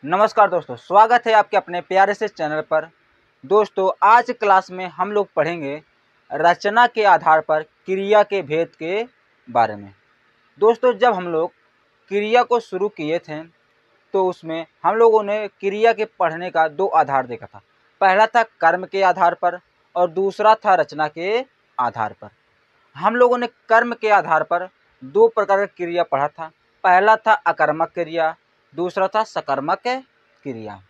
नमस्कार दोस्तों, स्वागत है आपके अपने प्यारे से चैनल पर। दोस्तों, आज क्लास में हम लोग पढ़ेंगे रचना के आधार पर क्रिया के भेद के बारे में। दोस्तों, जब हम लोग क्रिया को शुरू किए थे तो उसमें हम लोगों ने क्रिया के पढ़ने का दो आधार देखा था। पहला था कर्म के आधार पर और दूसरा था रचना के आधार पर। हम लोगों ने कर्म के आधार पर दो प्रकार की क्रिया पढ़ा था। पहला था अकर्मक क्रिया, दूसरा था सकर्मक क्रिया।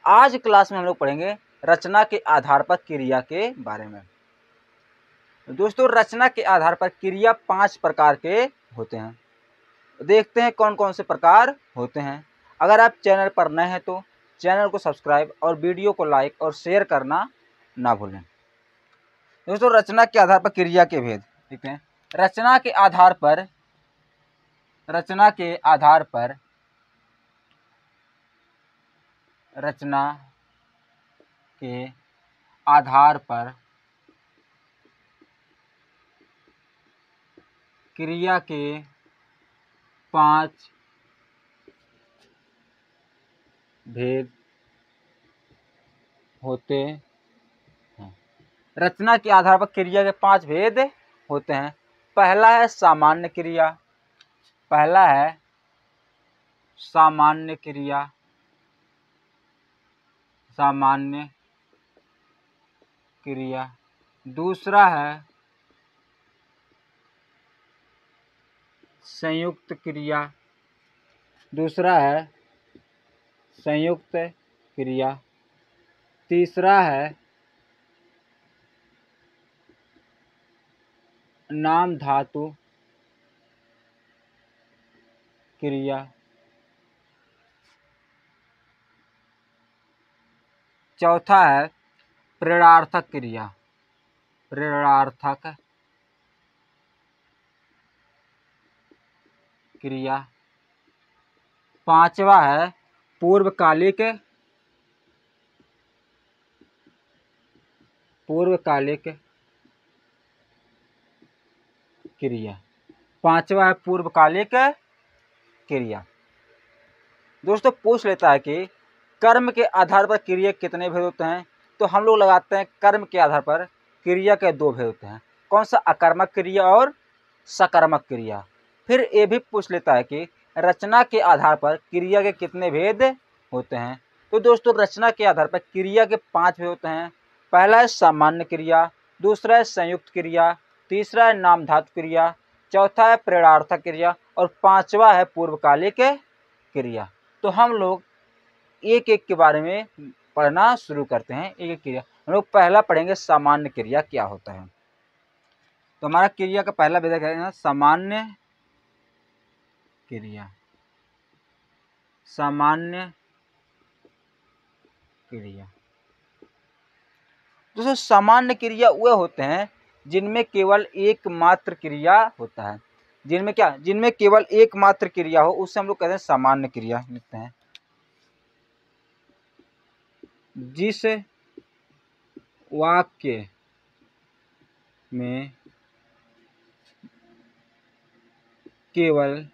आज क्लास में हम लोग पढ़ेंगे रचना के आधार पर क्रिया के बारे में। दोस्तों, रचना के आधार पर क्रिया 5 प्रकार के होते हैं। देखते हैं कौन कौन से प्रकार होते हैं। अगर आप चैनल पर नए हैं तो चैनल को सब्सक्राइब और वीडियो को लाइक और शेयर करना ना भूलें। दोस्तों, रचना के आधार पर क्रिया के भेद देखते हैं। रचना के आधार पर रचना के आधार पर रचना के आधार पर क्रिया के 5 भेद होते हैं। रचना के आधार पर क्रिया के 5 भेद होते हैं। पहला है सामान्य क्रिया। पहला है सामान्य क्रिया। सामान्य क्रिया। दूसरा है संयुक्त क्रिया। दूसरा है संयुक्त क्रिया। तीसरा है नाम धातु क्रिया। चौथा है प्रेरणार्थक क्रिया। प्रेरणार्थक क्रिया। पांचवा है पूर्वकालिक क्रिया। पांचवा है पूर्वकालिक क्रिया। दोस्तों, पूछ लेता है कि कर्म के आधार पर क्रिया कितने भेद होते हैं, तो हम लोग लगाते हैं कर्म के आधार पर क्रिया के 2 भेद होते हैं। कौन सा? अकर्मक क्रिया और सकर्मक क्रिया। फिर ये भी पूछ लेता है कि रचना के आधार पर क्रिया के कितने भेद होते हैं। तो दोस्तों, रचना के आधार पर क्रिया के 5 भेद होते हैं। पहला है सामान्य क्रिया, दूसरा है संयुक्त क्रिया, तीसरा है नाम धातु क्रिया, चौथा है प्रेरणार्थक क्रिया और पांचवा है पूर्वकालिक क्रिया। तो हम लोग एक एक के बारे में पढ़ना शुरू करते हैं। एक एक क्रिया हम लोग पहला पढ़ेंगे, सामान्य क्रिया क्या होता है। तो हमारा क्रिया का पहला भेद है सामान्य क्रिया। सामान्य क्रिया। दोस्तों, सामान्य क्रिया वह होते हैं जिनमें केवल एकमात्र क्रिया होता है। जिनमें केवल एकमात्र क्रिया हो, उससे हम लोग कहते हैं सामान्य क्रिया लिखते हैं। जिस वाक्य में केवल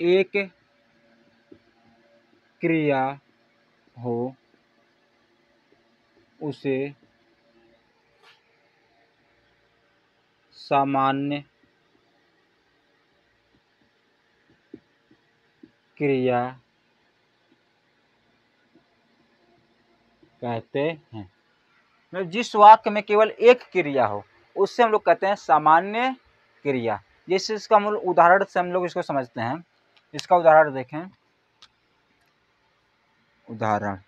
एक क्रिया हो उसे सामान्य क्रिया कहते हैं। मतलब जिस वाक्य में केवल एक क्रिया हो उससे हम लोग कहते हैं सामान्य क्रिया। जैसे इसका मूल उदाहरण से हम लोग इसको समझते हैं। इसका उदाहरण देखें। उदाहरण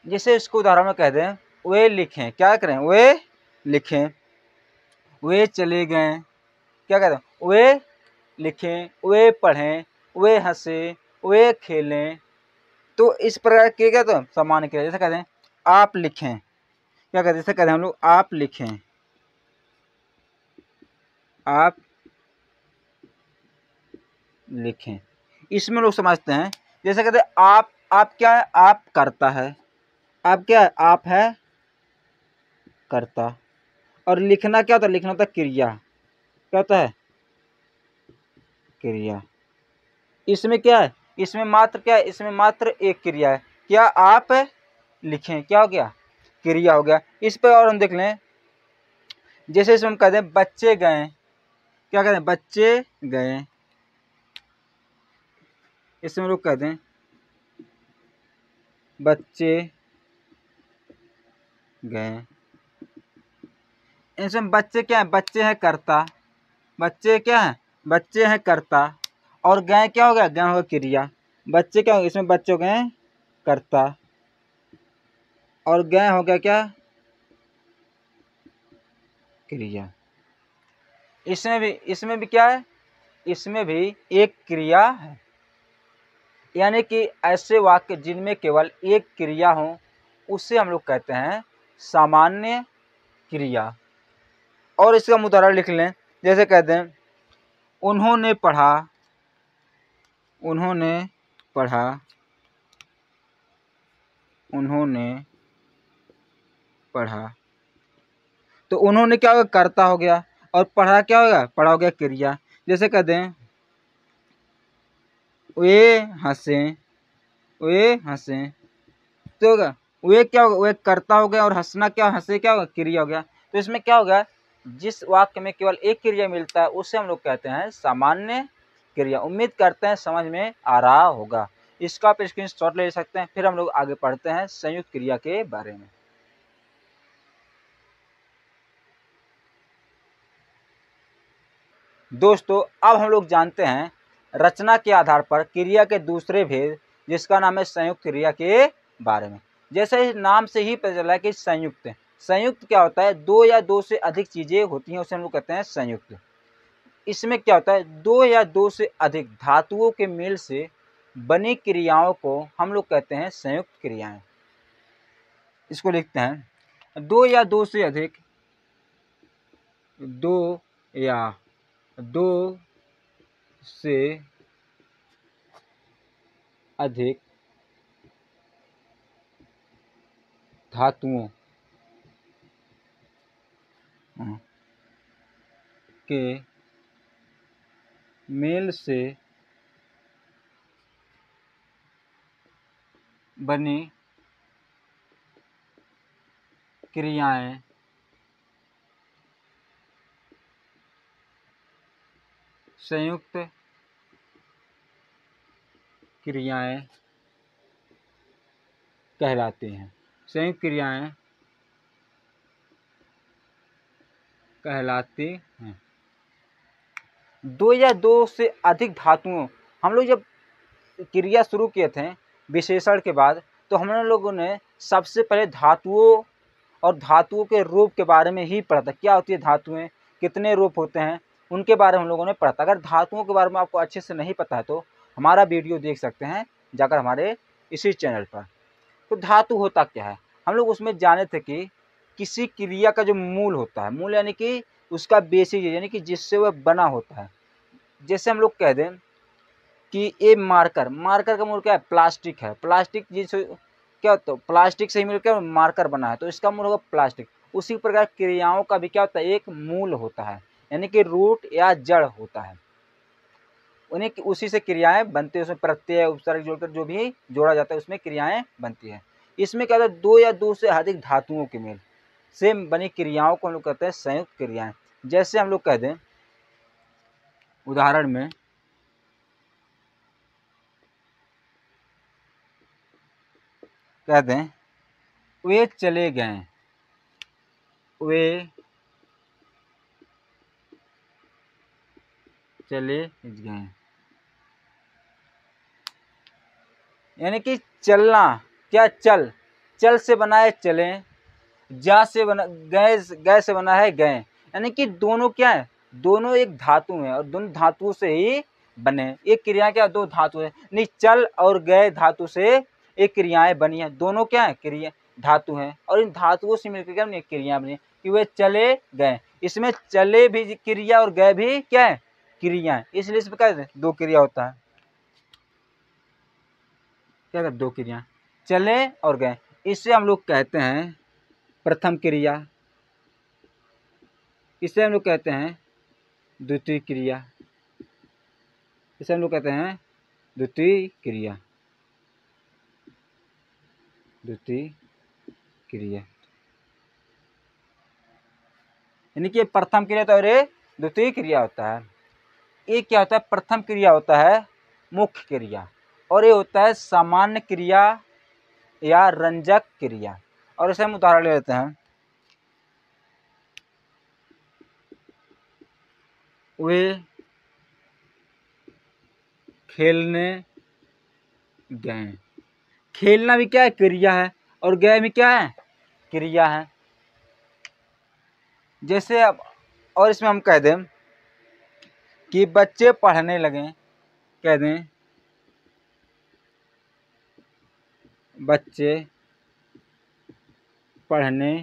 जैसे इसको उदाहरण में कह दें, वे लिखें। क्या करें? वे लिखें। वे चले गए। क्या कहते हैं? वे लिखें, वे पढ़ें, वे हंसे, वे खेलें। तो इस प्रकार के क्या तो सामान्य क्रिया। जैसे कहते हैं आप लिखें। क्या कहते हैं? जैसे कहते हैं हम लोग आप लिखें। आप लिखें। इसमें लोग समझते हैं। जैसे कहते हैं आप क्या है? आप करता है। आप क्या है? आप है करता। और लिखना क्या होता है? लिखना होता है क्रिया। क्या होता है, क्रिया। इसमें क्या है, इसमें मात्र क्या है, इसमें मात्र एक क्रिया है। क्या आप लिखें, क्या हो गया, क्रिया हो गया। इस पर और हम देख लें, जैसे इसमें हम कहते हैं बच्चे गए, क्या कहते हैं, बच्चे गए। इसमें लोग कहते हैं बच्चे गए। इसमें बच्चे क्या है, बच्चे हैं कर्ता, बच्चे क्या है, बच्चे हैं कर्ता, और गए क्या हो गया, गए होगा क्रिया। बच्चे क्या हो गया, इसमें बच्चे हो गए कर्ता, और गए हो गया क्या, क्रिया। इसमें भी क्या है, इसमें भी एक क्रिया है। यानी कि ऐसे वाक्य जिनमें केवल एक क्रिया हो उससे हम लोग कहते हैं सामान्य क्रिया। और इसका हम उदाहरण लिख लें, जैसे कहते हैं उन्होंने पढ़ा, उन्होंने पढ़ा, उन्होंने पढ़ा। तो उन्होंने क्या होगा, कर्ता हो गया, और पढ़ा क्या होगा, पढ़ा हो गया क्रिया। जैसे कहते हैं वे हंसे, वे हंसे, तो होगा वे क्या होगा, वे कर्ता हो गया, और हंसना क्या, हंसे क्या होगा, क्रिया हो गया। तो इसमें क्या होगा, जिस वाक्य में केवल एक क्रिया मिलता है उसे हम लोग कहते हैं सामान्य क्रिया। उम्मीद करते हैं समझ में आ रहा होगा। इसका आप स्क्रीनशॉट ले सकते हैं। फिर हम लोग आगे पढ़ते हैं संयुक्त क्रिया के बारे में। दोस्तों अब हम लोग जानते हैं रचना के आधार पर क्रिया के दूसरे भेद, जिसका नाम है संयुक्त क्रिया के बारे में। जैसे इस नाम से ही पता चला कि संयुक्त, संयुक्त क्या होता है, दो या दो से अधिक चीजें होती हैं उसे हम लोग कहते हैं संयुक्त। इसमें क्या होता है, दो या दो से अधिक धातुओं के मेल से बनी क्रियाओं को हम लोग कहते हैं संयुक्त क्रियाएं। इसको लिखते हैं दो या दो से अधिक, दो या दो से अधिक धातुओं के मेल से बनी क्रियाएं संयुक्त क्रियाएं कहलाती हैं। संयुक्त क्रियाएं कहलाती हैं। दो या दो से अधिक धातुओं, हम लोग जब क्रिया शुरू किए थे विशेषण के बाद, तो हम लोगों ने सबसे पहले धातुओं और धातुओं के रूप के बारे में ही पढ़ा था। क्या होती है धातुएं, कितने रूप होते हैं, उनके बारे में हम लोगों ने पढ़ा था। अगर धातुओं के बारे में आपको अच्छे से नहीं पता है तो हमारा वीडियो देख सकते हैं जाकर हमारे इसी चैनल पर। तो धातु होता क्या है, हम लोग उसमें जाने थे कि किसी क्रिया का जो मूल होता है, मूल यानी कि उसका बेसिक यानी कि जिससे वह बना होता है। जैसे हम लोग कह दें कि ये मार्कर, मार्कर का मूल क्या है, प्लास्टिक है। प्लास्टिक जिससे क्या होता है, प्लास्टिक से ही मिलकर मार्कर बना है, तो इसका मूल होगा प्लास्टिक। उसी प्रकार क्रियाओं का भी क्या होता है, एक मूल होता है, यानी कि रूट या जड़ होता है। उन्हें उसी से क्रियाएं बनती है, उसमें प्रत्यय उपसर्ग जोड़कर जो भी जोड़ा जाता है उसमें क्रियाएं बनती है। इसमें क्या होता है, दो या दो से अधिक धातुओं के मेल से बनी क्रियाओं को हम लोग कहते हैं संयुक्त क्रियाएं। जैसे हम लोग कह दें उदाहरण में, कह दें वे चले गए, वे चले गए, यानी कि चलना, क्या चल, चल से बना है चले, जा से बना, गए, गए से बना है गए। यानी कि दोनों क्या है, दोनों एक धातु है और दोनों धातुओं से ही बने। एक क्रिया क्या, दो धातु है, नहीं चल और गए धातु से एक क्रियाएं बनी है। दोनों क्या है, क्रिया धातु हैं, और इन धातुओं से मिलकर क्या बनी, क्रिया बनी कि वे चले गए। इसमें चले भी क्रिया और गए भी क्या है, क्रिया है। इसलिए इसमें क्या दो क्रिया होता है, क्या दो क्रिया, चले और गए। इससे हम लोग कहते हैं प्रथम क्रिया, इसे हम लोग कहते हैं द्वितीय क्रिया, इसे हम लोग कहते हैं द्वितीय क्रिया। द्वितीय क्रिया यानी कि प्रथम क्रिया होता है और ये द्वितीय क्रिया होता है। ये क्या होता है? प्रथम क्रिया होता है मुख्य क्रिया और ये होता है सामान्य क्रिया या रंजक क्रिया। और इसे हम उदाहरण ले लेते हैं। वे खेलने गए। खेलना भी क्या है? क्रिया है। और गए भी क्या है? क्रिया है। जैसे अब और इसमें हम कह दें कि बच्चे पढ़ने लगे, कह दें बच्चे पढ़ने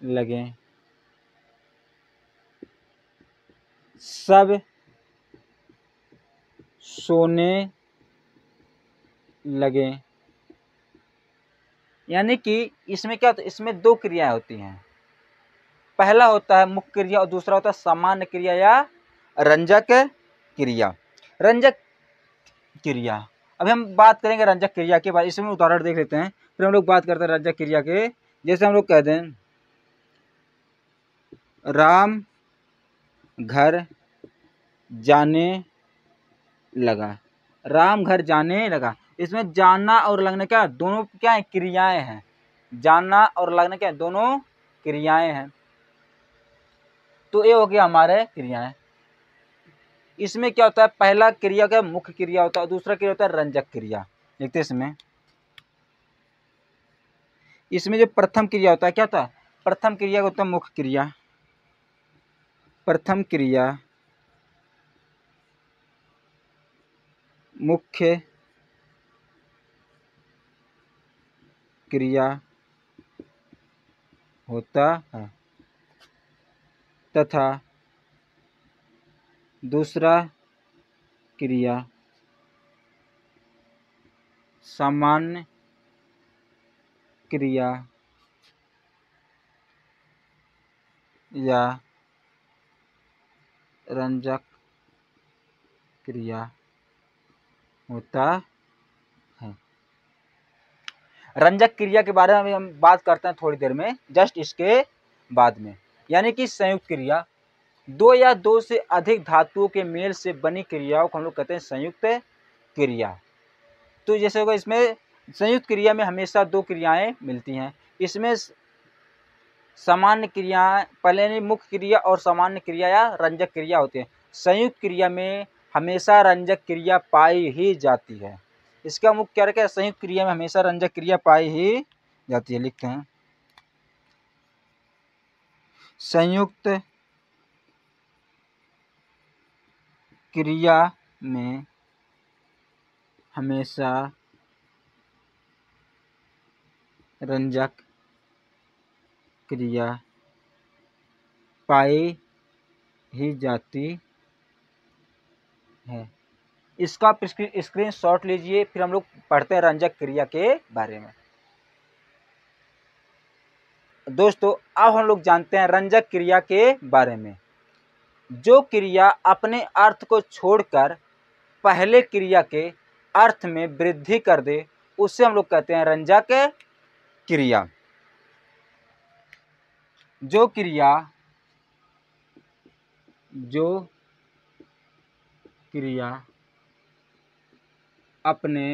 लगे, सब सोने लगे। यानी कि इसमें क्या होता है? इसमें दो क्रियाएं होती हैं। पहला होता है मुख्य क्रिया और दूसरा होता है सामान्य क्रिया या रंजक क्रिया। रंजक क्रिया, अभी हम बात करेंगे रंजक क्रिया के बारे में। इसमें उदाहरण देख लेते हैं, फिर हम लोग बात करते हैं रंजक क्रिया के। जैसे हम लोग कह दें राम घर जाने लगा। राम घर जाने लगा। इसमें जाना और लगना क्या, दोनों क्या है? क्रियाएं हैं। जाना और लगना क्या है? दोनों क्रियाएं हैं। तो ये हो गया हमारे क्रियाएं। इसमें क्या होता है? पहला क्रिया क्या मुख्य क्रिया होता है, दूसरा क्रिया होता है रंजक क्रिया। देखते हैं इसमें जो प्रथम क्रिया होता है क्या होता है? प्रथम क्रिया होता है मुख्य क्रिया। प्रथम क्रिया मुख्य क्रिया होता है तथा दूसरा क्रिया सामान्य क्रिया या रंजक क्रिया होता है। रंजक क्रिया के बारे में हम बात करते हैं थोड़ी देर में, जस्ट इसके बाद में। यानी कि संयुक्त क्रिया, दो या दो से अधिक धातुओं के मेल से बनी क्रियाओं को हम लोग कहते हैं संयुक्त क्रिया। तो जैसे होगा इसमें संयुक्त क्रिया में हमेशा दो क्रियाएं मिलती हैं। इसमें सामान्य क्रिया पहले मुख्य क्रिया और सामान्य क्रिया या रंजक क्रिया होते हैं। संयुक्त क्रिया में हमेशा रंजक क्रिया पाई ही जाती है। इसका मुख्य क्या है? संयुक्त क्रिया में हमेशा रंजक क्रिया पाई ही जाती है। लिखते हैं संयुक्त क्रिया में हमेशा रंजक क्रिया पाई ही जाती है। इसका स्क्रीन शॉट लीजिए, फिर हम लोग पढ़ते हैं रंजक क्रिया के बारे में। दोस्तों अब हम लोग जानते हैं रंजक क्रिया के बारे में। जो क्रिया अपने अर्थ को छोड़कर पहले क्रिया के अर्थ में वृद्धि कर दे उसे हम लोग कहते हैं रंजक क्रिया। जो क्रिया अपने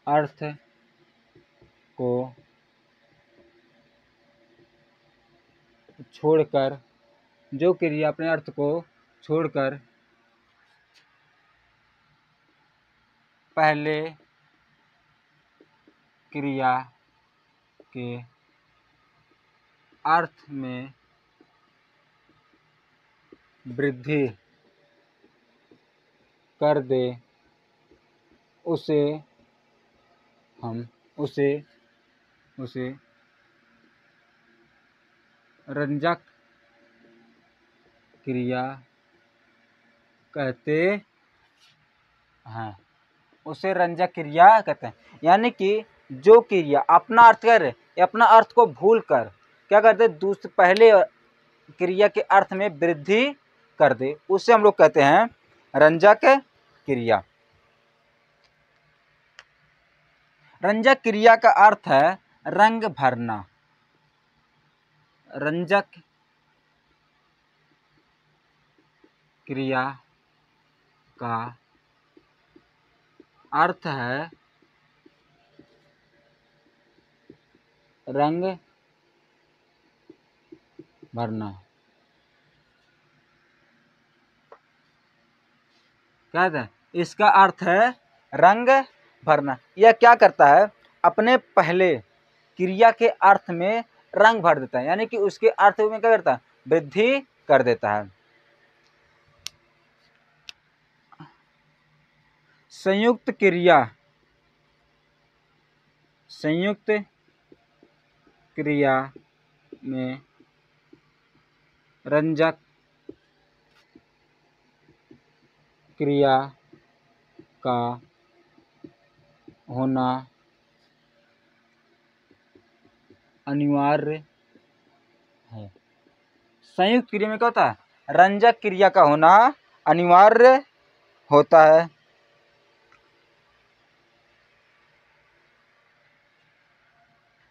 अर्थ को छोड़कर, जो क्रिया अपने अर्थ को छोड़कर पहले क्रिया के अर्थ में वृद्धि कर दे उसे रंजक क्रिया कहते हैं। उसे रंजक क्रिया कहते हैं। यानी कि जो क्रिया अपना अर्थ कर, अपना अर्थ को भूल कर क्या करते, दूसरे क्रिया के अर्थ में वृद्धि कर दे, उसे हम लोग कहते हैं रंजक क्रिया। रंजक क्रिया का अर्थ है रंग भरना। रंजक क्रिया का अर्थ है रंग भरना। क्या है? इसका अर्थ है रंग भरना। यह क्या करता है, अपने पहले क्रिया के अर्थ में रंग भर देता है, यानी कि उसके अर्थ में क्या करता है, वृद्धि कर देता है। संयुक्त क्रिया, संयुक्त क्रिया में रंजक क्रिया का होना अनिवार्य है। संयुक्त क्रिया में क्या होता है, रंजक क्रिया का होना अनिवार्य होता है।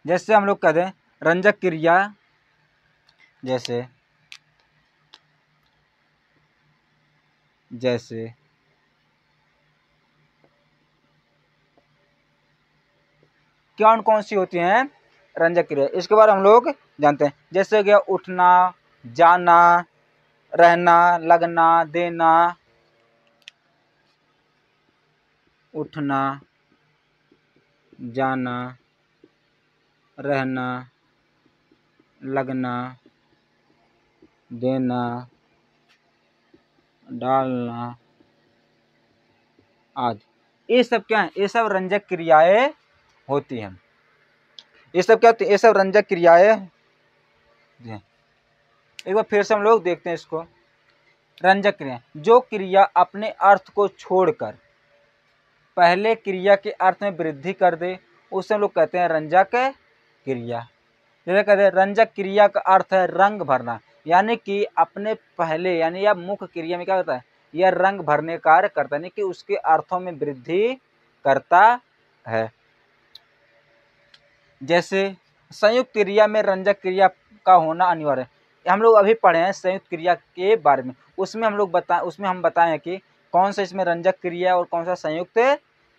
जैसे हम लोग कहते हैं रंजक क्रिया, जैसे जैसे कौन कौन सी होती हैं रंजक क्रिया, इसके बारे में हम लोग जानते हैं। जैसे हो गया उठना, जाना, रहना, लगना, देना। उठना, जाना, रहना, लगना, देना, डालना आदि, ये सब क्या है, ये सब रंजक क्रियाएं होती हैं। ये सब क्या होती है, ये सब रंजक क्रियाएं हैं। एक बार फिर से हम लोग देखते हैं इसको। रंजक क्रिया, जो क्रिया अपने अर्थ को छोड़कर पहले क्रिया के अर्थ में वृद्धि कर दे, उसे हम लोग कहते हैं रंजक क्रिया। जैसे कहते हैं रंजक क्रिया का अर्थ है रंग भरना, यानी कि अपने पहले यानी या मुख्य क्रिया में क्या होता है, यह रंग भरने कार्य करता है, यानी कि उसके अर्थों में वृद्धि करता है। जैसे संयुक्त क्रिया में रंजक क्रिया का होना अनिवार्य है। हम लोग अभी पढ़े हैं संयुक्त क्रिया के बारे में, उसमें हम बताएं कि कौन सा इसमें रंजक क्रिया और कौन सा संयुक्त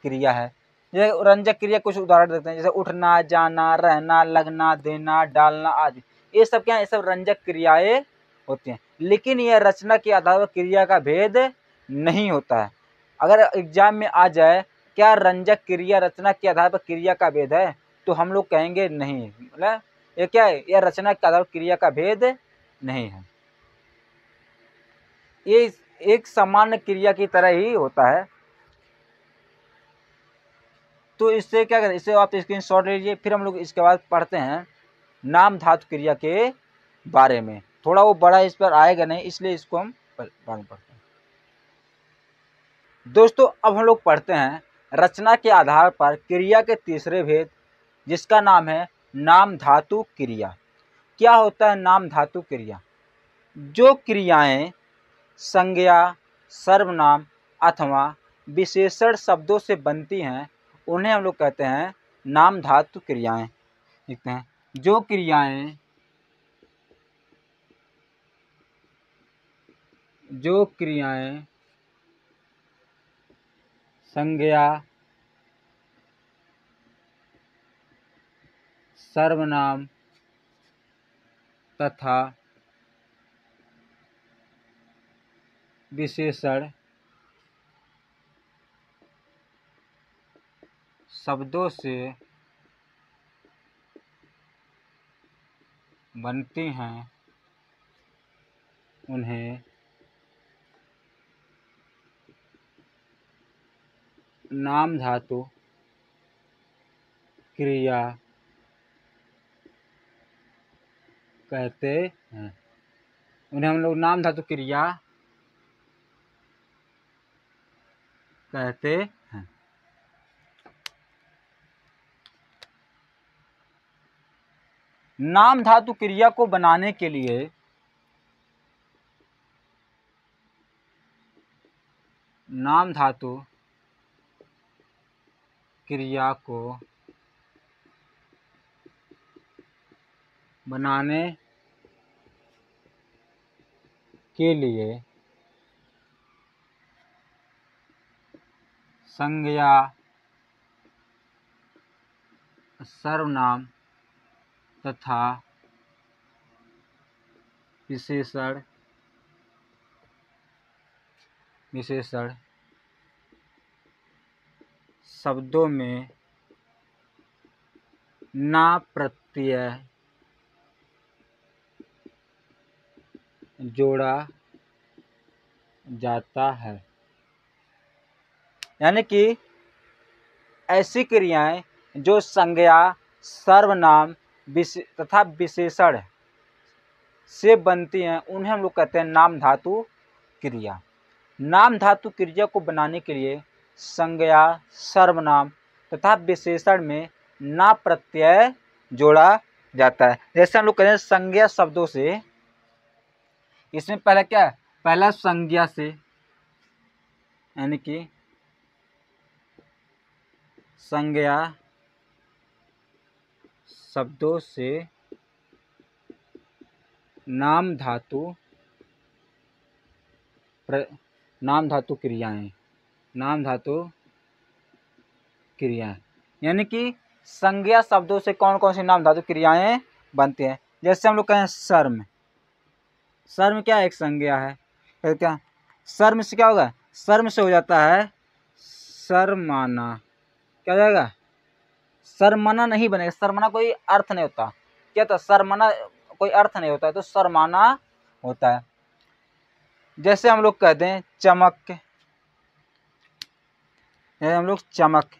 क्रिया है। जैसे रंजक क्रिया कुछ उदाहरण देते हैं, जैसे उठना, जाना, रहना, लगना, देना, डालना आदि, ये सब क्या है, ये सब रंजक क्रियाएं होती हैं। लेकिन यह रचना के आधार पर क्रिया का भेद नहीं होता है। अगर एग्जाम में आ जाए क्या रंजक क्रिया रचना के आधार पर क्रिया का भेद है, तो हम लोग कहेंगे नहीं, मतलब ये क्या है, यह रचना के आधार पर क्रिया का भेद नहीं है। ये एक सामान्य क्रिया की तरह ही होता है। तो इससे क्या करें, इससे आप स्क्रीनशॉट ले लीजिए। फिर हम लोग इसके बाद पढ़ते हैं नाम धातु क्रिया के बारे में। थोड़ा वो बड़ा इस पर आएगा नहीं, इसलिए इसको हम बाद में पढ़ते हैं। दोस्तों अब हम लोग पढ़ते हैं रचना के आधार पर क्रिया के तीसरे भेद, जिसका नाम है नाम धातु क्रिया। क्या होता है नाम धातु क्रिया? जो क्रियाएं संज्ञा, सर्वनाम अथवा विशेषण शब्दों से बनती हैं, उन्हें हम लोग कहते हैं नाम धातु क्रियाएं। देखते हैं, जो क्रियाएं संज्ञा, सर्वनाम तथा विशेषण शब्दों से बनती हैं, उन्हें नाम धातु क्रिया कहते हैं। उन्हें हम लोग नाम धातु क्रिया कहते हैं। नाम धातु क्रिया को बनाने के लिए नाम धातु क्रिया को बनाने के लिए संज्ञा, सर्वनाम तथा विशेषण शब्दों में ना प्रत्यय जोड़ा जाता है। यानी कि ऐसी क्रियाएं जो संज्ञा, सर्वनाम तथा विशेषण से बनती हैं उन्हें हम लोग कहते हैं नाम धातु क्रिया। नाम धातु क्रिया को बनाने के लिए संज्ञा, सर्वनाम तथा विशेषण में ना प्रत्यय जोड़ा जाता है। जैसे हम लोग कहते हैं संज्ञा शब्दों से, इसमें पहला क्या है, पहला संज्ञा से, यानी कि संज्ञा शब्दों से नाम धातु क्रियाएं, यानी कि संज्ञा शब्दों से कौन कौन सी नाम धातु क्रियाएं बनती हैं। जैसे हम लोग कहें सर्म, सर्म क्या एक संज्ञा है, फिर क्या सर्म से क्या होगा, सर्म से हो जाता है सरमाना, क्या हो जाएगा, सरमाना नहीं बनेगा, सरमाना कोई अर्थ नहीं होता, क्या था, सरमाना कोई अर्थ नहीं होता है, तो सरमाना होता है। जैसे हम लोग कहते हैं चमक, हम लोग चमक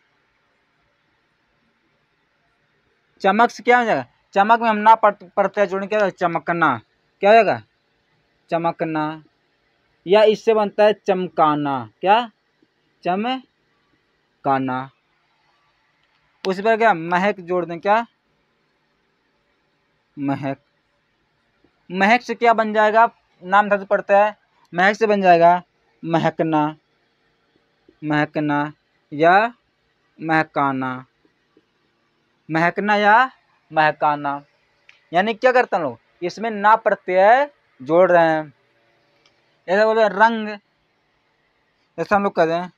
से क्या हो जाएगा, चमक में हम ना प्रत्यय जोड़ने, क्या होगा, चमकना, क्या हो जाएगा, चमकना। या इससे बनता है चमकाना, क्या, चमकाना। उसी पर क्या महक जोड़ दें, क्या, महक। महक से क्या बन जाएगा, नाम धातु पड़ता है, महक से बन जाएगा महकना, या महकाना, महकना या महकाना। यानी क्या करते हैं लोग, इसमें ना प्रत्यय जोड़ रहे हैं। ऐसा बोलते हैं रंग, जैसे हम लोग कहते हैं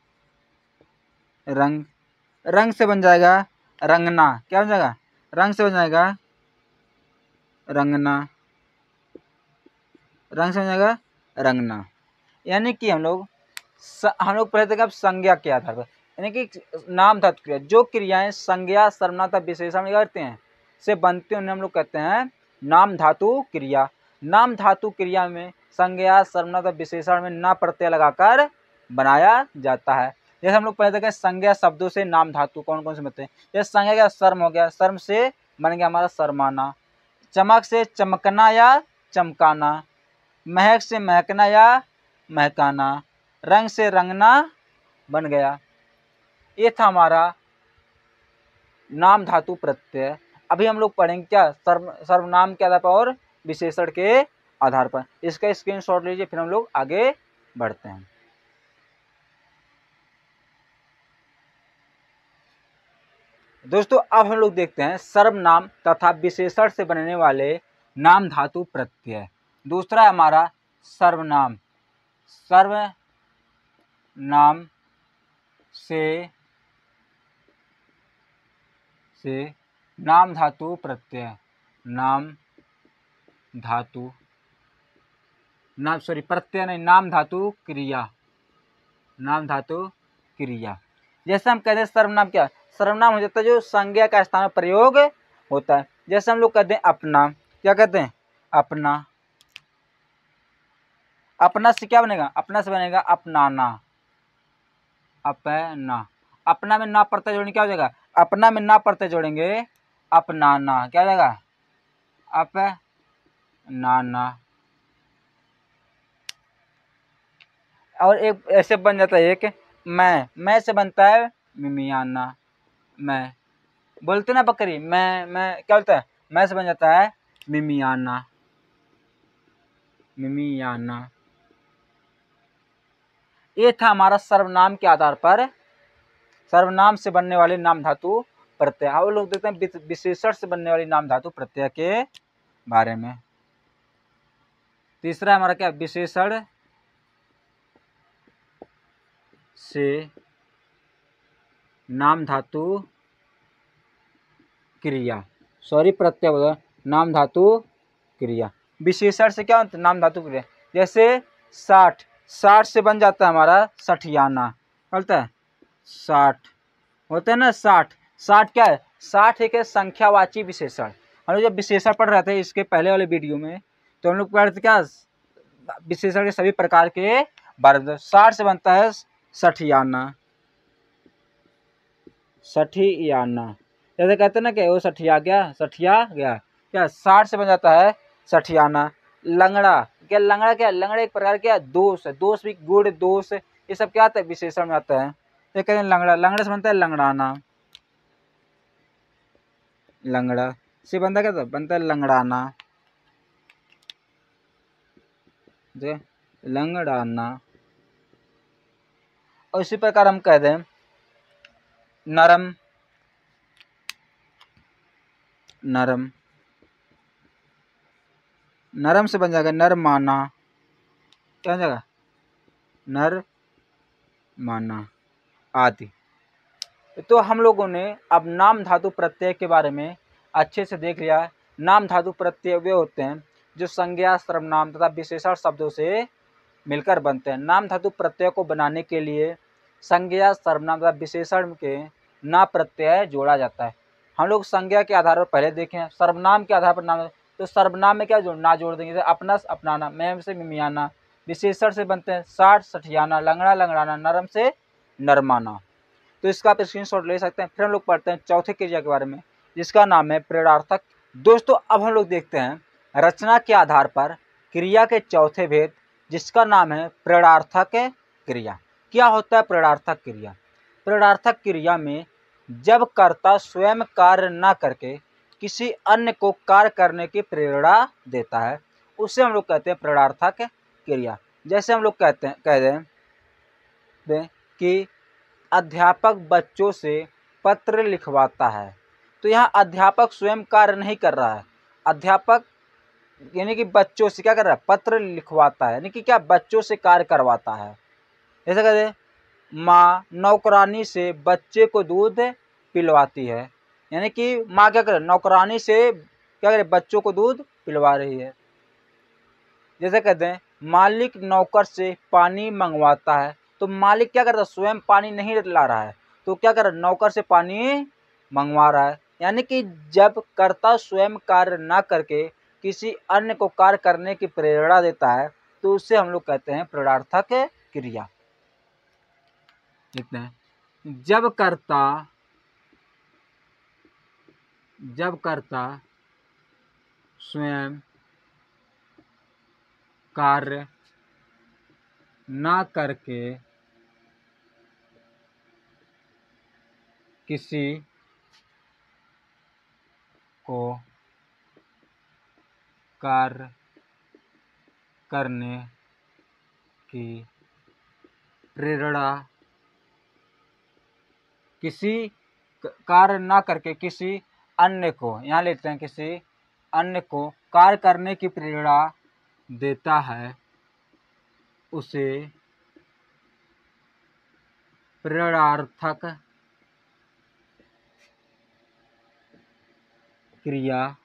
रंग, रंग से बन जाएगा रंगना, क्या बन जाएगा, रंग से बन जाएगा रंगना, रंग से बन जाएगा रंगना। यानी कि हम लोग पढ़े थे अब संज्ञा के आधार पर, यानी कि नाम धातु क्रिया, जो क्रियाएं संज्ञा, सर्वनाम तथा विशेषण करते हैं से बनते हैं उन्हें हम लोग कहते हैं नाम धातु क्रिया। नाम धातु क्रिया में संज्ञा, सर्वनाम तथा विशेषण में ना प्रत्यय लगाकर बनाया जाता है। जैसे हम लोग पढ़े थे संज्ञा शब्दों से नाम धातु कौन कौन से बनते हैं। जैसे संज्ञा का सर्म हो गया, सर्म से बन गया हमारा सरमाना। चमक से चमकना या चमकाना। महक से महकना या महकाना। रंग से रंगना बन गया। ये था हमारा नाम धातु प्रत्यय। अभी हम लोग पढ़ेंगे क्या, सर्वनाम के आधार पर और विशेषण के आधार पर। इसका स्क्रीनशॉट लीजिए, फिर हम लोग आगे बढ़ते हैं। दोस्तों अब हम लोग देखते हैं सर्वनाम तथा विशेषण से बनने वाले नाम धातु प्रत्यय। दूसरा है हमारा सर्वनाम। सर्वनाम से नाम धातु प्रत्यय, प्रत्यय नहीं, नाम धातु क्रिया। जैसे हम कहते हैं सर्वनाम, क्या सर्वनाम हो जाता है जो संज्ञा का स्थान में प्रयोग होता है। जैसे हम लोग कहते हैं अपना, क्या कहते हैं अपना। अपना से क्या बनेगा, अपना से बनेगा अपनाना, अपना। अपना में ना प्रत्यय जोड़ेंगे, क्या हो जाएगा, अपना में ना प्रत्यय जोड़ेंगे अपनाना, क्या हो जाएगा अपनाना। और एक ऐसे बन जाता है एक मैं से बनता है मिमियाना। मैं बोलते ना बकरी, मैं क्या बोलता है, मैं से बन जाता है मिमियाना। ये था हमारा सर्वनाम के आधार पर सर्वनाम से बनने वाले नाम धातु प्रत्यय। अब लोग देखते हैं विशेषण से बनने वाली नाम धातु प्रत्यय के बारे में। तीसरा हमारा क्या, विशेषण से नाम धातु क्रिया, सॉरी प्रत्यय बोला, नाम धातु क्रिया। विशेषण से क्या होता है, नाम धातु क्रिया। जैसे 60, 60 से बन जाता है हमारा सठियाना, बोलता है 60 होता है ना, 60, 60 क्या है, 60 एक संख्यावाची विशेषण। हम लोग जब विशेषण पढ़ रहे थे इसके पहले वाले वीडियो में, तो हम लोग पढ़ रहे थे क्या, विशेषण के सभी प्रकार के बारे में। 60 से बनता है सठियाना, सठियाना, जैसे कहते हैं ना कि वो सठिया गया, सठिया गया, क्या 60 से बन जाता है सठियाना। लंगड़ा, क्या लंगड़ा, क्या लंगड़ा एक प्रकार क्या दोष है, दोष भी, गुड़ दोष, ये सब क्या आता है विशेषण में आता है। तो कहते हैं लंगड़ा, लंगड़ा से बनता है लंगड़ाना, लंगड़ा से बनता क्या, बनता है लंगड़ाना, लंगड़ाना। और इसी प्रकार हम कह दें नरम, नरम, नरम से बन जाएगा नरमाना, क्या बन जाएगा नरमाना आदि। तो हम लोगों ने अब नाम धातु प्रत्यय के बारे में अच्छे से देख लिया। नाम धातु प्रत्यय वे होते हैं जो संज्ञा, सर्वनाम तथा विशेषण शब्दों से मिलकर बनते हैं। नाम धातु प्रत्यय को बनाने के लिए संज्ञा, सर्वनाम तथा विशेषण के ना प्रत्यय जोड़ा जाता है। हम लोग संज्ञा के आधार पर पहले देखें, सर्वनाम के आधार पर नाम, तो सर्वनाम में क्या ना जोड़ देंगे, जैसे अपना अपनाना, मैम से मिमियाना। विशेषण से बनते हैं 60 सठियाना, लंगड़ा लंगड़ाना, नरम से नरमाना। तो इसका आप स्क्रीनशॉट ले सकते हैं। फिर हम लोग पढ़ते हैं चौथे क्रिया के बारे में, जिसका नाम है प्रेरणार्थक। दोस्तों अब हम लोग देखते हैं रचना के आधार पर क्रिया के चौथे भेद, जिसका नाम है प्रेरणार्थक क्रिया। क्या होता है प्रेरणार्थक क्रिया? प्रेरणार्थक क्रिया में जब कर्ता स्वयं कार्य न करके किसी अन्य को कार्य करने की प्रेरणा देता है, उसे हम लोग कहते हैं प्रेरणार्थक क्रिया। जैसे हम लोग कहते हैं, कह दें कि अध्यापक बच्चों से पत्र लिखवाता है, तो यहाँ अध्यापक स्वयं कार्य नहीं कर रहा है, अध्यापक यानी कि बच्चों से क्या कर रहा है, पत्र लिखवाता है, यानी कि क्या बच्चों से कार्य करवाता है। जैसे कहते माँ नौकरानी से बच्चे को दूध पिलवाती है, यानी कि माँ क्या करे, नौकरानी से क्या करे, बच्चों को दूध पिलवा रही है। जैसे कहते हैं मालिक नौकर से पानी मंगवाता है, तो मालिक क्या करता है, स्वयं पानी नहीं ला रहा है, तो क्या कर रहा है, नौकर से पानी मंगवा रहा है। यानी कि जब कर्ता स्वयं कार्य ना करके किसी अन्य को कार्य करने की प्रेरणा देता है, तो उससे हम लोग कहते हैं प्रेरणार्थक क्रिया। लिखते हैं जब कर्ता स्वयं कार्य ना करके किसी को कार्य करने की प्रेरणा, किसी कार्य ना करके किसी अन्य को, यहाँ लिखते हैं किसी अन्य को कार्य करने की प्रेरणा देता है, उसे प्रेरणार्थक क्रिया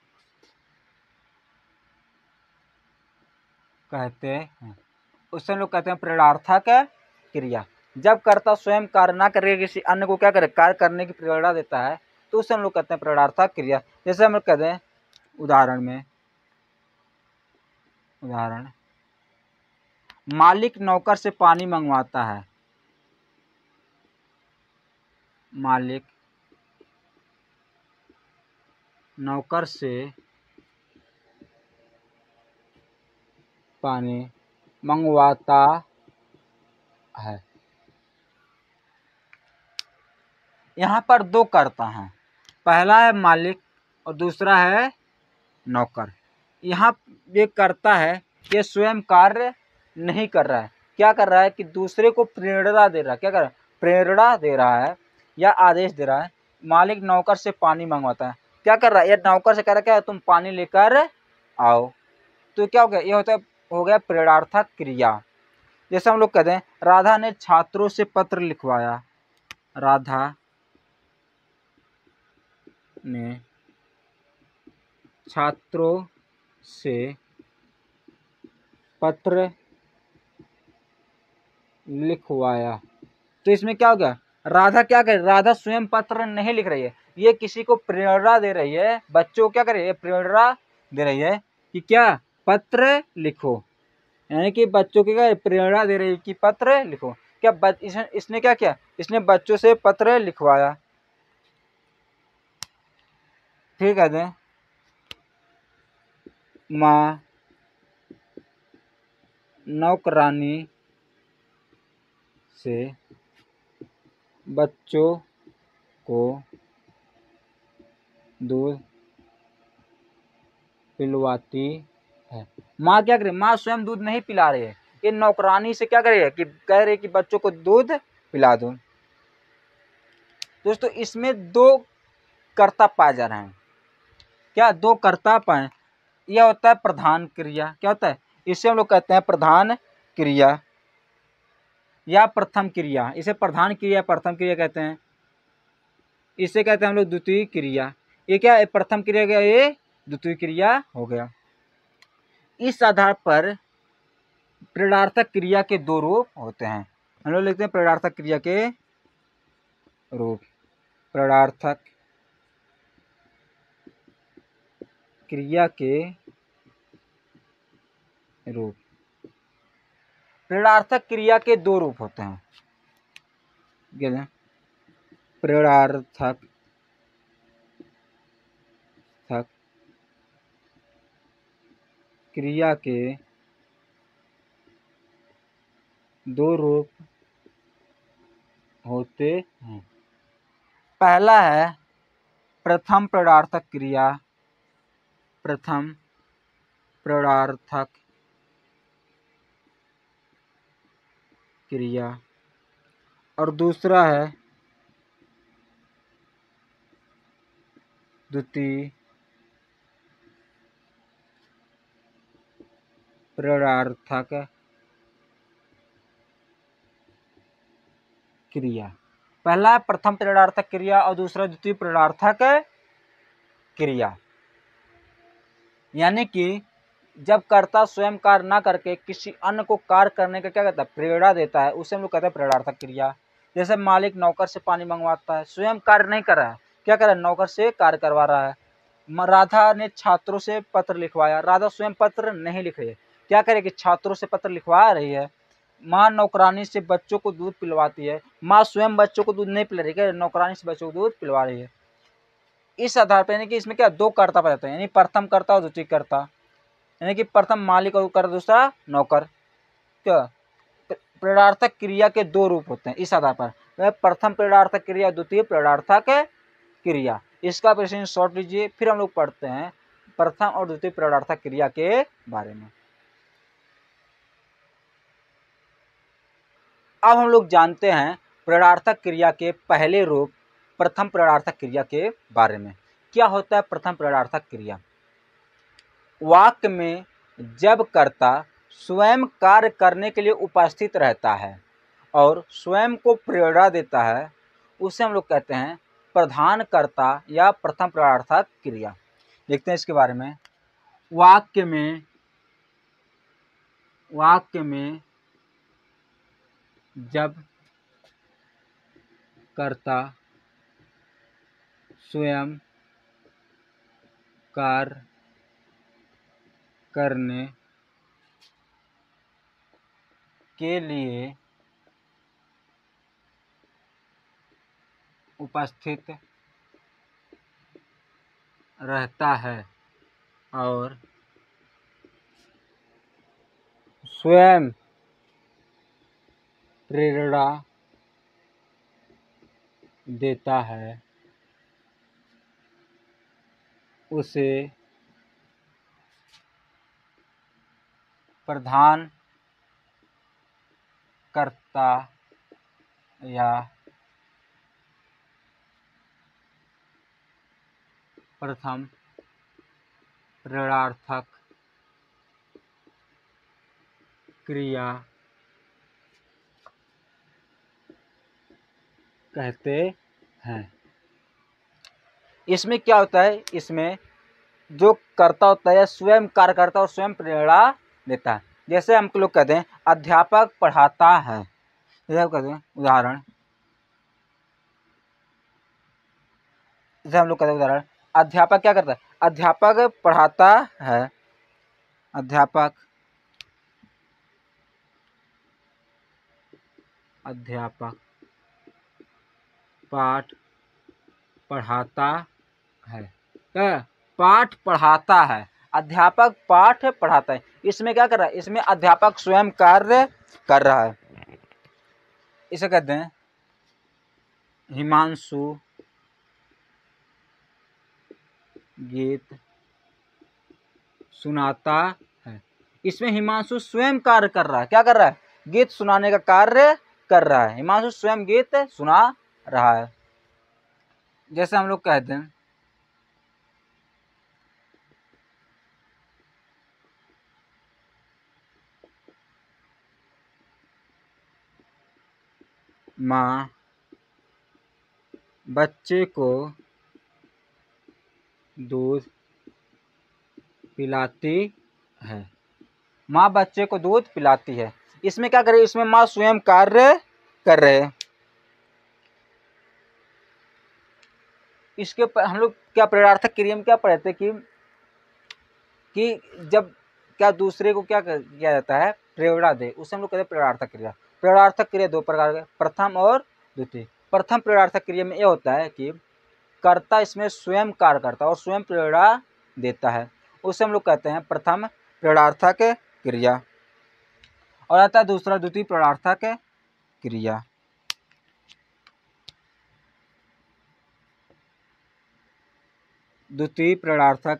कहते हैं। उसे हम लोग कहते हैं प्रेरणार्थक क्रिया। जब कर्ता स्वयं कार्य ना करके किसी अन्य को क्या करे, कार्य करने की प्रेरणा देता है, तो उसे हम लोग कहते हैं प्रेरणार्थक क्रिया। जैसे हम लोग कहते हैं उदाहरण मालिक नौकर से पानी मंगवाता है, मालिक नौकर से पानी मंगवाता है। यहाँ पर दो कर्ता हैं, पहला है मालिक और दूसरा है नौकर। यहाँ एक कर्ता है, ये स्वयं कार्य नहीं कर रहा है, क्या कर रहा है कि दूसरे को प्रेरणा दे रहा है। क्या कर रहा है? प्रेरणा दे रहा है या आदेश दे रहा है। मालिक नौकर से पानी मंगवाता है। क्या कर रहा है? ये नौकर से कह रहा है क्या, तुम पानी लेकर आओ। तो क्या हो गया? ये होता है, हो गया प्रेरणार्थक क्रिया। जैसे हम लोग कहते हैं राधा ने छात्रों से पत्र लिखवाया। राधा ने छात्रों से पत्र लिखवाया। तो इसमें क्या हो गया? राधा क्या करे? राधा स्वयं पत्र नहीं लिख रही है, ये किसी को प्रेरणा दे रही है। बच्चों को क्या करे? प्रेरणा दे रही है कि क्या, पत्र लिखो। यानी कि बच्चों की क्या प्रेरणा दे रही है कि पत्र लिखो। क्या इसने क्या किया? इसने बच्चों से पत्र लिखवाया। फिर कहते हैं माँ नौकरानी से बच्चों को दूध पिलवाती है। माँ क्या करे? माँ स्वयं दूध नहीं पिला रही है, ये नौकरानी से क्या करे कि कह रहे कि बच्चों को दूध पिला दो। दोस्तों इसमें दो कर्ता पाए जा रहे हैं। क्या? दो कर्ता पाए। यह होता है प्रधान क्रिया। क्या होता है? इसे हम लोग कहते हैं प्रधान क्रिया या प्रथम क्रिया। इसे प्रधान क्रिया प्रथम क्रिया कहते हैं। इसे कहते हैं हम लोग द्वितीय क्रिया। ये क्या है? प्रथम क्रिया क्या? ये द्वितीय क्रिया हो गया। इस आधार पर प्रेरणार्थक क्रिया के दो रूप होते हैं। हम लोग लिखते हैं प्रेरणार्थक क्रिया के रूप। प्रेरणार्थक क्रिया के रूप। प्रेरणार्थक क्रिया के दो रूप होते हैं। प्रेरणार्थक क्रिया के दो रूप होते हैं। पहला है प्रथम प्रेरणार्थक क्रिया। प्रथम प्रेरणार्थक क्रिया। और दूसरा है द्वितीय प्रेरणार्थक क्रिया। पहला है प्रथम प्रेरणार्थक क्रिया और दूसरा द्वितीय प्रेरणार्थक क्रिया। यानी कि जब कर्ता स्वयं कार्य ना करके किसी अन्य को कार्य करने का क्या कहता है? प्रेरणा देता है, उसे हम लोग कहते हैं प्रेरणार्थक क्रिया। जैसे मालिक नौकर से पानी मंगवाता है, स्वयं कार्य नहीं कर रहा है, क्या कर रहा है? नौकर से कार्य करवा रहा है। राधा ने छात्रों से पत्र लिखवाया। राधा स्वयं पत्र नहीं लिख रही है, क्या करे कि छात्रों से पत्र लिखवा रही है। माँ नौकरानी से बच्चों को दूध पिलवाती है। माँ स्वयं बच्चों को दूध नहीं पिला रही है, नौकरानी से बच्चों को दूध पिलवा रही है। इस आधार पर यानी कि इसमें क्या दो कर्ता पाए जाते हैं, यानी प्रथम कर्ता और द्वितीय कर्ता। यानी कि प्रथम मालिक और कर्ता, दूसरा नौकर। क्या? प्रेरणार्थक क्रिया के दो रूप होते हैं इस आधार पर, प्रथम प्रेरणार्थक क्रिया, द्वितीय प्रेरणार्थक क्रिया। इसका प्रश्न शॉर्ट लीजिए, फिर हम लोग पढ़ते हैं प्रथम और द्वितीय प्रेरणार्थक क्रिया के बारे में। अब हम लोग जानते हैं प्रेरणार्थक क्रिया के पहले रूप प्रथम प्रेरणार्थक क्रिया के बारे में। क्या होता है प्रथम प्रेरणार्थक क्रिया? वाक्य में जब कर्ता स्वयं कार्य करने के लिए उपस्थित रहता है और स्वयं को प्रेरणा देता है, उसे हम लोग कहते हैं प्रधान कर्ता या प्रथम प्रेरणार्थक क्रिया। देखते हैं इसके बारे में। वाक्य में जब कर्ता स्वयं कार्य करने के लिए उपस्थित रहता है और स्वयं प्रेरणा देता है, उसे प्रधान कर्ता या प्रथम प्रेरणार्थक क्रिया कहते हैं। इसमें क्या होता है, इसमें जो कर्ता होता है स्वयं कार्य करता है और स्वयं प्रेरणा देता है। जैसे हम लोग कहते हैं अध्यापक पढ़ाता है, जैसे हम कहते हैं उदाहरण, जैसे हम लोग कहते हैं उदाहरण, अध्यापक क्या करता है, अध्यापक पढ़ाता है, अध्यापक पाठ पढ़ाता है, क्या पाठ पढ़ाता है, अध्यापक पाठ पढ़ाता है। इसमें क्या कर रहा है, इसमें अध्यापक स्वयं कार्य कर रहा है। इसे कहते हैं हिमांशु गीत सुनाता है। इसमें हिमांशु स्वयं कार्य कर रहा है, क्या कर रहा है, गीत सुनाने का कार्य कर रहा है। हिमांशु स्वयं गीत सुना रहा है। जैसे हम लोग कहते हैं माँ बच्चे को दूध पिलाती है, माँ बच्चे को दूध पिलाती है। इसमें क्या करे, इसमें माँ स्वयं कार्य कर रहे हैं। इसके हम लोग क्या प्रेरणार्थक क्रिया में क्या पढ़े थे कि जब क्या दूसरे को क्या किया जाता है, प्रेरणा दे, उसे हम लोग कहते हैं प्रेरणार्थक क्रिया। प्रेरणार्थक क्रिया दो प्रकार के, प्रथम और द्वितीय। प्रथम प्रेरणार्थक क्रिया में यह होता है कि कर्ता इसमें स्वयं कार्य करता है और स्वयं प्रेरणा देता है, उसे हम लोग कहते हैं प्रथम प्रेरणार्थक क्रिया। और आता है दूसरा द्वितीय प्रेरणार्थक क्रिया। द्वितीय प्रेरणार्थक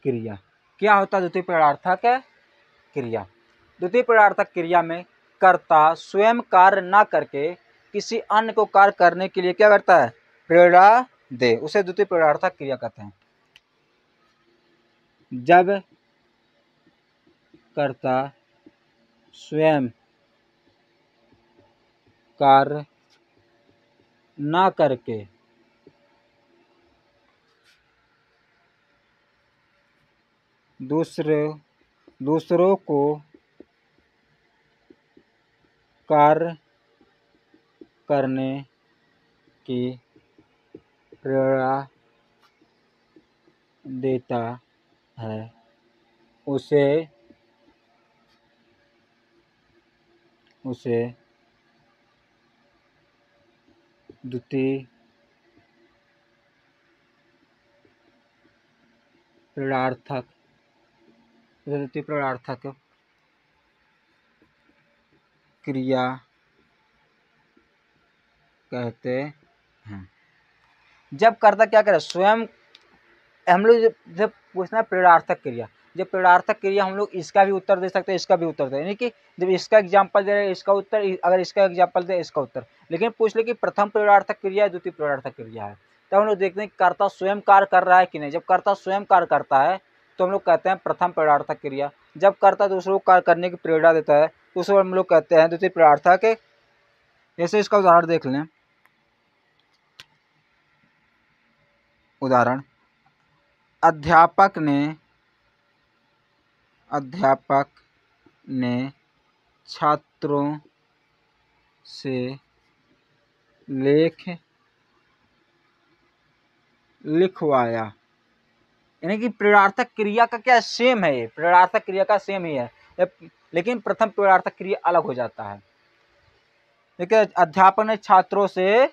क्रिया। क्या होता है द्वितीय प्रेरणार्थक क्रिया? द्वितीय प्रेरणार्थक क्रिया में कर्ता स्वयं कार्य न करके किसी अन्य को कार्य करने के लिए क्या करता है, प्रेरणा दे, उसे द्वितीय प्रेरणार्थक क्रिया कहते हैं। जब कर्ता स्वयं कार्य न करके दूसरों को कार्य करने की प्रेरणा देता है, उसे द्वितीय प्रेरणार्थक क्रिया कहते हैं। जब कर्ता क्या करे, स्वयं, हम लोग जब पूछना है प्रेरणार्थक क्रिया, जब प्रेरणार्थक क्रिया हम लोग इसका भी उत्तर दे सकते हैं, इसका भी उत्तर दे, यानी कि जब इसका एग्जाम्पल दे रहे हैं इसका उत्तर, अगर इसका एग्जाम्पल दे इसका उत्तर, लेकिन पूछ ले कि प्रथम प्रेरणार्थक क्रिया है द्वितीय प्रेरणार्थक क्रिया है, तब हम लोग देखते हैं कि कर्ता स्वयं कार्य कर रहा है कि नहीं। जब कर्ता स्वयं कार्य करता है तो हम लोग कहते हैं प्रथम प्रेरणार्थक क्रिया। जब कर्ता दूसरों को कार्य करने की प्रेरणा देता है तो उसे हम लोग कहते हैं द्वितीय प्रेरणार्थक। जैसे इसका उदाहरण देख लें, उदाहरण, अध्यापक ने छात्रों से लेख लिखवाया, यानी कि प्रेरणार्थक क्रिया का क्या सेम है, ये प्रेरणार्थक क्रिया का सेम ही है, लेकिन प्रथम प्रेरणार्थक क्रिया अलग हो जाता है। देखिए, अध्यापक ने छात्रों से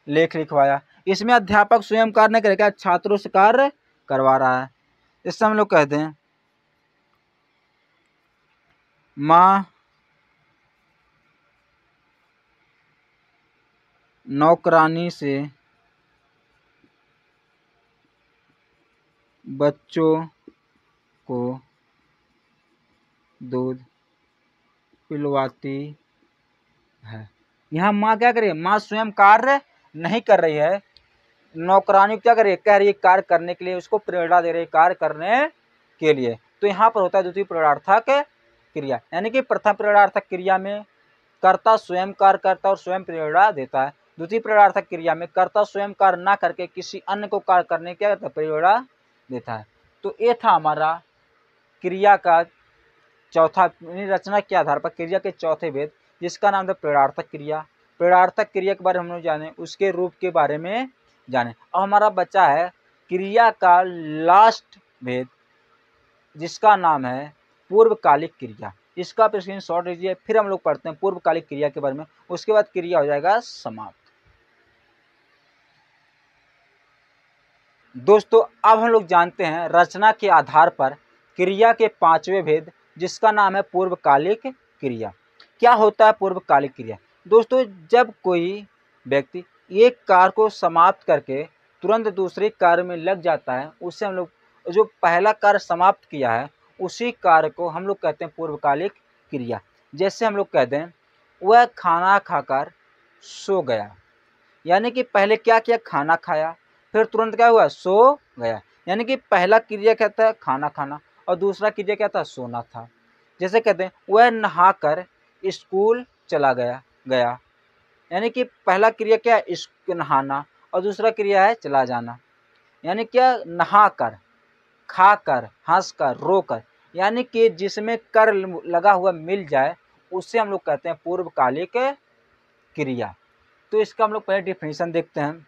लेख लिखवाया, इसमें अध्यापक स्वयं कार्य नहीं करेगा, छात्रों से कार्य करवा रहा है। इससे हम लोग कहते हैं माँ नौकरानी से बच्चों को दूध पिलवाती है। यहाँ माँ क्या कर रही है? माँ स्वयं कार्य नहीं कर रही है, नौकरानी क्या कर रही है? कह रही है कार्य करने के लिए, उसको प्रेरणा दे रही है कार्य करने के लिए। तो यहाँ पर होता है द्वितीय प्रेरणार्थक क्रिया, यानी कि प्रथम प्रेरणार्थक क्रिया में कर्ता स्वयं कार्य करता है और स्वयं प्रेरणा देता है। द्वितीय प्रेरणार्थक क्रिया में कर्ता स्वयं कार्य ना करके किसी अन्य को कार्य करने क्या करता है? प्रेरणा देता है। तो ये था हमारा क्रिया का चौथा, रचना के आधार पर क्रिया के चौथे भेद, जिसका नाम था प्रेरणार्थक क्रिया। प्रेरणार्थक क्रिया के बारे में हम लोग जाने, उसके रूप के बारे में जाने। अब हमारा बच्चा है क्रिया का लास्ट भेद, जिसका नाम है पूर्वकालिक क्रिया। इसका आप स्क्रीनशॉट लीजिए, फिर हम लोग पढ़ते हैं पूर्वकालिक क्रिया के बारे में, उसके बाद क्रिया हो जाएगा समाप्त। दोस्तों अब हम लोग जानते हैं रचना के आधार पर क्रिया के पांचवें भेद, जिसका नाम है पूर्वकालिक क्रिया। क्या होता है पूर्वकालिक क्रिया? दोस्तों जब कोई व्यक्ति एक कार्य को समाप्त करके तुरंत दूसरे कार्य में लग जाता है, उससे हम लोग जो पहला कार्य समाप्त किया है उसी कार्य को हम लोग कहते हैं पूर्वकालिक क्रिया। जैसे हम लोग कहते हैं वह खाना खाकर सो गया, यानी कि पहले क्या किया? खाना खाया, फिर तुरंत क्या हुआ? सो गया। यानी कि पहला क्रिया क्या था? खाना खाना, और दूसरा क्रिया क्या था? सोना था। जैसे कहते हैं वह नहाकर स्कूल चला गया, यानी कि पहला क्रिया क्या है? नहाना, और दूसरा क्रिया है चला जाना। यानी क्या? नहाकर, खाकर, हंसकर, रोकर, यानी कि जिसमें कर लगा हुआ मिल जाए उससे हम लोग कहते हैं पूर्वकालिक क्रिया। तो इसका हम लोग पहले डिफिनेशन देखते हैं,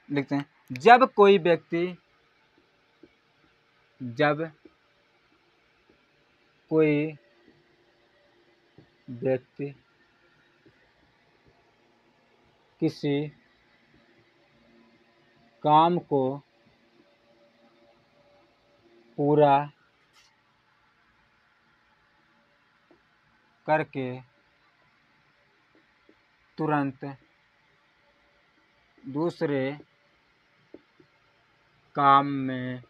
लिखते हैं। जब कोई व्यक्ति किसी काम को पूरा करके तुरंत दूसरे काम में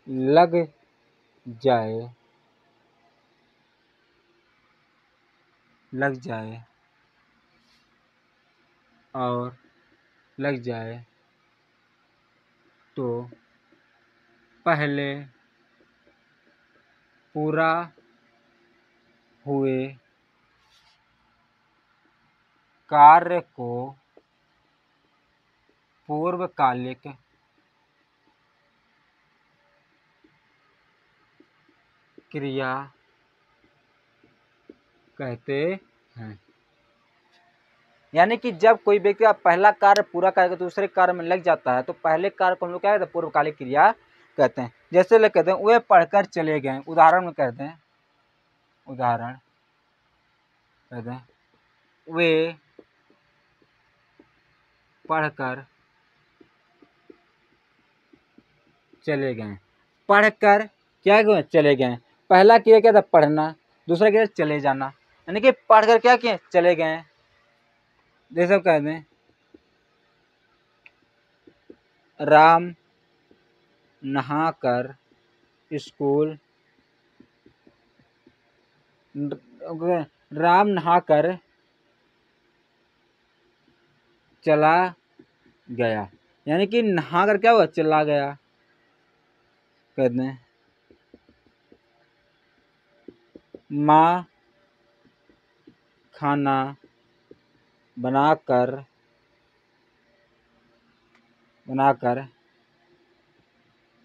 लग जाए और लग जाए तो पहले पूरा हुए कार्य को पूर्वकालिक क्रिया कहते हैं। यानी कि जब कोई व्यक्ति पहला कार्य पूरा करके दूसरे कार्य में लग जाता है तो पहले कार्य को हम लोग क्या कहते हैं? पूर्वकालिक क्रिया कहते हैं। जैसे लोग कहते हैं वे पढ़कर चले गए, उदाहरण में कहते हैं, वे पढ़कर चले गए। पढ़कर क्या किए? चले गए। पहला क्रिया क्या था? पढ़ना, दूसरा क्रिया चले जाना, यानी कि पढ़कर क्या किए? चले गए। जैसे कहते हैं राम नहाकर स्कूल राम नहाकर चला गया, यानी कि नहाकर क्या हुआ? चला गया। कहते हैं माँ खाना बनाकर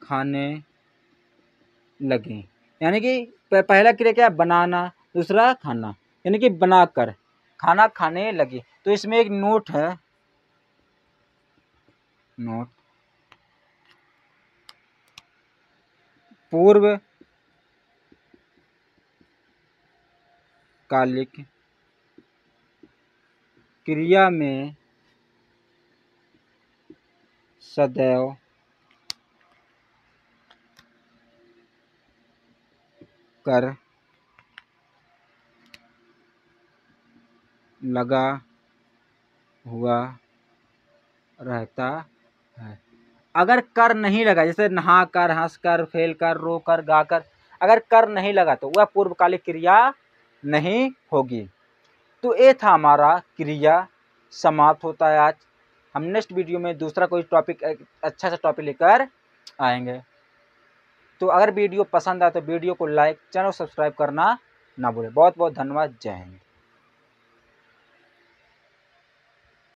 खाने लगी, यानी कि पहला क्रिया क्या है? बनाना, दूसरा खाना, यानी कि बनाकर खाना खाने लगी। तो इसमें एक नोट है, पूर्वकालिक क्रिया में सदैव कर लगा हुआ रहता है। अगर कर नहीं लगा, जैसे नहा कर, हंस कर, फेल कर, रो कर, गा कर, अगर कर नहीं लगा तो वह पूर्वकालिक क्रिया नहीं होगी। तो ये था हमारा क्रिया, समाप्त होता है आज। हम नेक्स्ट वीडियो में दूसरा कोई टॉपिक, अच्छा सा टॉपिक लेकर आएंगे। तो अगर वीडियो पसंद आए तो वीडियो को लाइक, चैनल सब्सक्राइब करना ना भूलें। बहुत बहुत धन्यवाद। जय हिंद।